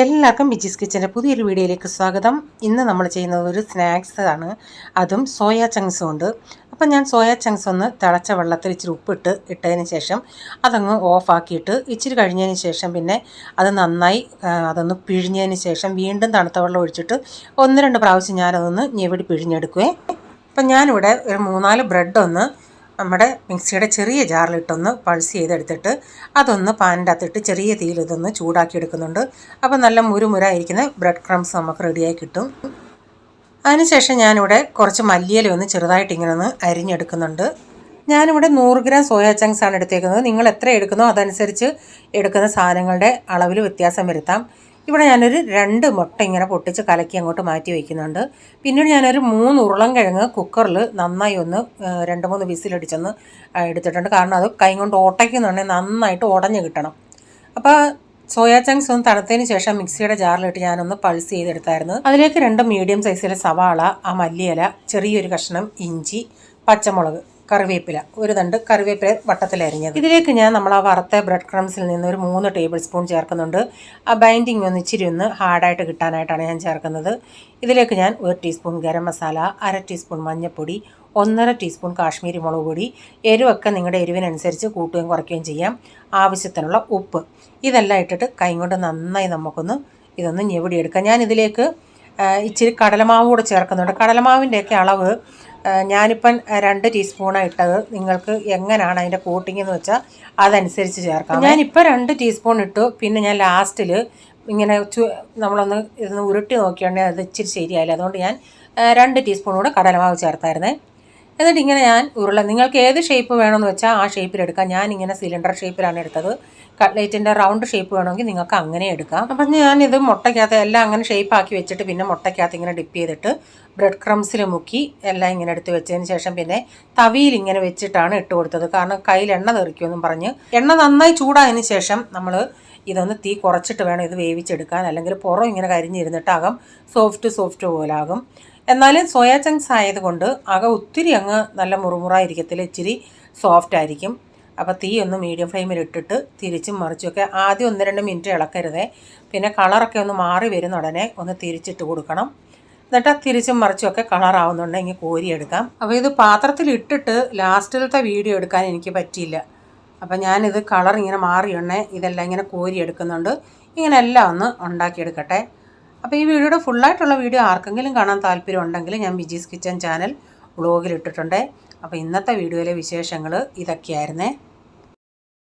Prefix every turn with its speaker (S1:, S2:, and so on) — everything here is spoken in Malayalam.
S1: എല്ലാവർക്കും ബിജീസ് കിച്ചൻ്റെ പുതിയൊരു വീഡിയോയിലേക്ക് സ്വാഗതം. ഇന്ന് നമ്മൾ ചെയ്യുന്നത് ഒരു സ്നാക്സ് ആണ്, അതും സോയാ ചങ്ക്സും ഉണ്ട്. അപ്പം ഞാൻ സോയാ ചങ്ക്സ് ഒന്ന് തിളച്ച വെള്ളത്തിൽ ഇച്ചിരി ഇട്ടതിന് ശേഷം അതങ്ങ് ഓഫാക്കിയിട്ട് ഇച്ചിരി കഴിഞ്ഞതിന് ശേഷം പിന്നെ അത് നന്നായി അതൊന്ന് പിഴിഞ്ഞതിന് ശേഷം വീണ്ടും തണുത്ത വെള്ളം ഒഴിച്ചിട്ട് 1-2 പ്രാവശ്യം ഞാനതൊന്ന് ഞെവിടി പിഴിഞ്ഞെടുക്കുവേ. അപ്പം ഞാനിവിടെ ഒരു 3-4 ബ്രെഡ് നമ്മുടെ മിക്സിയുടെ ചെറിയ ജാറിലിട്ടൊന്ന് പൾസ് ചെയ്തെടുത്തിട്ട് അതൊന്ന് പാനിൻ്റെ അകത്തിട്ട് ചെറിയ തീയിൽ ഇതൊന്ന് ചൂടാക്കി എടുക്കുന്നുണ്ട്. അപ്പോൾ നല്ല മുരുമുരായിരിക്കുന്ന ബ്രെഡ് ക്രംസ് നമുക്ക് റെഡിയായി കിട്ടും. അതിനുശേഷം ഞാനിവിടെ കുറച്ച് മല്ലിയില ഒന്ന് ചെറുതായിട്ട് ഇങ്ങനെ ഒന്ന് അരിഞ്ഞെടുക്കുന്നുണ്ട്. ഞാനിവിടെ 100 ഗ്രാം സോയാ ചങ്ക്സ് ആണ് എടുത്തേക്കുന്നത്. നിങ്ങൾ എത്ര എടുക്കുന്നോ അതനുസരിച്ച് എടുക്കുന്ന സാധനങ്ങളുടെ അളവിൽ വ്യത്യാസം വരുത്താം. ഇവിടെ ഞാനൊരു 2 മുട്ട ഇങ്ങനെ പൊട്ടിച്ച് കലക്കി അങ്ങോട്ട് മാറ്റി വയ്ക്കുന്നുണ്ട്. പിന്നീട് ഞാനൊരു 3 ഉരുളൻകിഴങ്ങ് കുക്കറിൽ നന്നായി ഒന്ന് 2-3 വിസിലടിച്ചൊന്ന് എടുത്തിട്ടുണ്ട്. കാരണം അത് കൈ കൊണ്ട് ഓട്ടയ്ക്കുന്നുണ്ടെങ്കിൽ നന്നായിട്ട് ഉടഞ്ഞ് കിട്ടണം. അപ്പോൾ സോയാ ചങ്ക്സ് ഒന്ന് തണുത്തതിന് ശേഷം മിക്സിയുടെ ജാറിലിട്ട് ഞാനൊന്ന് പൾസ് ചെയ്തെടുത്തായിരുന്നു. അതിലേക്ക് 2 മീഡിയം സൈസിലെ സവാള, ആ മല്ലിയില, ചെറിയൊരു കഷ്ണം ഇഞ്ചി, പച്ചമുളക്, കറിവേപ്പില, ഒരു തണ്ട് കറിവേപ്പില വട്ടത്തിലരിഞ്ഞത്. ഇതിലേക്ക് ഞാൻ നമ്മൾ ആ വറുത്ത ബ്രെഡ് ക്രംസിൽ നിന്ന് ഒരു 3 ടേബിൾ സ്പൂൺ ചേർക്കുന്നുണ്ട്. ആ ബൈൻഡിങ് ഒന്ന് ഇച്ചിരി ഒന്ന് ഹാർഡായിട്ട് കിട്ടാനായിട്ടാണ് ഞാൻ ചേർക്കുന്നത്. ഇതിലേക്ക് ഞാൻ 1 ടീസ്പൂൺ ഗരം മസാല, 1/2 ടീസ്പൂൺ മഞ്ഞൾപ്പൊടി, 1.5 ടീസ്പൂൺ കാശ്മീരി മുളക് പൊടി, എരിവൊക്കെ നിങ്ങളുടെ എരിവിനനുസരിച്ച് കൂട്ടുകയും കുറയ്ക്കുകയും ചെയ്യാം, ആവശ്യത്തിനുള്ള ഉപ്പ്, ഇതെല്ലാം ഇട്ടിട്ട് കൈ കൊണ്ട് നന്നായി നമുക്കൊന്ന് ഇതൊന്ന് ഞെവിടിയെടുക്കാം. ഞാനിതിലേക്ക് ഇച്ചിരി കടലമാവ് കൂടെ ചേർക്കുന്നുണ്ട്. കടലമാവിൻ്റെയൊക്കെ അളവ് ഞാനിപ്പം 2 ടീസ്പൂണാണ് ഇട്ടത്. നിങ്ങൾക്ക് എങ്ങനെയാണ് അതിൻ്റെ കോട്ടിംഗ് എന്ന് വെച്ചാൽ അതനുസരിച്ച് ചേർക്കാം. ഞാനിപ്പോൾ 2 ടീസ്പൂൺ ഇട്ടു. പിന്നെ ഞാൻ ലാസ്റ്റിൽ ഇങ്ങനെ നമ്മളൊന്ന് ഇതൊന്ന് ഉരുട്ടി നോക്കിയാണെങ്കിൽ അത് ഇച്ചിരി ശരിയായില്ല. അതുകൊണ്ട് ഞാൻ 2 ടീസ്പൂൺ കൂടെ കടലമാവ് ചേർത്തായിരുന്നേ. എന്നിട്ട് ഇങ്ങനെ ഞാൻ നിങ്ങൾക്ക് ഏത് ഷേപ്പ് വേണമെന്ന് വെച്ചാൽ ആ ഷേപ്പിലെടുക്കാം. ഞാനിങ്ങനെ സിലിണ്ടർ ഷേപ്പിലാണ് എടുത്തത്. കട്ട്ലേറ്റിൻ്റെ റൗണ്ട് ഷേപ്പ് വേണമെങ്കിൽ നിങ്ങൾക്ക് അങ്ങനെ എടുക്കാം. അപ്പം ഞാനിത് മുട്ടയ്ക്കകത്ത് എല്ലാം അങ്ങനെ ഷേപ്പാക്കി വെച്ചിട്ട് പിന്നെ മുട്ടയ്ക്കകത്ത് ഇങ്ങനെ ഡിപ്പ് ചെയ്തിട്ട് ബ്രെഡ് ക്രംസിൽ മുക്കി എല്ലാം ഇങ്ങനെ എടുത്ത് വെച്ചതിന് ശേഷം പിന്നെ തവിയിൽ ഇങ്ങനെ വെച്ചിട്ടാണ് ഇട്ട് കൊടുത്തത്. കാരണം കയ്യിൽ എണ്ണ തെറിക്കുമെന്നും പറഞ്ഞ് എണ്ണ നന്നായി ചൂടായതിന് ശേഷം നമ്മൾ ഇതൊന്ന് തീ കുറച്ചിട്ട് വേണം ഇത് വേവിച്ചെടുക്കാൻ. അല്ലെങ്കിൽ പുറം ഇങ്ങനെ കരിഞ്ഞിരുന്നിട്ട് അകം സോഫ്റ്റ് പോലാകും. എന്നാലും സോയാ ചങ്ക്സ് ആയതുകൊണ്ട് ഒത്തിരി അങ്ങ് നല്ല മുറുമുറായിരിക്കത്തില്ല, ഇച്ചിരി സോഫ്റ്റ് ആയിരിക്കും. അപ്പോൾ തീ ഒന്ന് മീഡിയം ഫ്ലെയിമിൽ ഇട്ടിട്ട് തിരിച്ചും മറിച്ചുമൊക്കെ ആദ്യം 1-2 മിനിറ്റ് ഇളക്കരുതേ. പിന്നെ കളറൊക്കെ ഒന്ന് മാറി വരുന്ന ഉടനെ ഒന്ന് തിരിച്ചിട്ട് കൊടുക്കണം. എന്നിട്ട് തിരിച്ചും മറിച്ചുമൊക്കെ കളറാവുന്നുണ്ടെങ്കിൽ കോരിയെടുക്കാം. അപ്പോൾ ഇത് പാത്രത്തിൽ ഇട്ടിട്ട് ലാസ്റ്റിലത്തെ വീഡിയോ എടുക്കാൻ എനിക്ക് പറ്റിയില്ല. അപ്പോൾ ഞാനിത് കളർ ഇങ്ങനെ മാറിയുണ്ടേ ഇതെല്ലാം ഇങ്ങനെ കോരിയെടുക്കുന്നുണ്ട്. ഇങ്ങനെ എല്ലാം ഒന്ന് ഉണ്ടാക്കിയെടുക്കട്ടെ. അപ്പോൾ ഈ വീഡിയോയുടെ ഫുള്ളായിട്ടുള്ള വീഡിയോ ആർക്കെങ്കിലും കാണാൻ താല്പര്യം ഉണ്ടെങ്കിൽ ഞാൻ ബിജീസ് കിച്ചൻ ചാനൽ വ്ളോഗിൽ ഇട്ടിട്ടുണ്ട്. അപ്പോൾ ഇന്നത്തെ വീഡിയോയിലെ വിശേഷങ്ങൾ ഇതൊക്കെയായിരുന്നേ.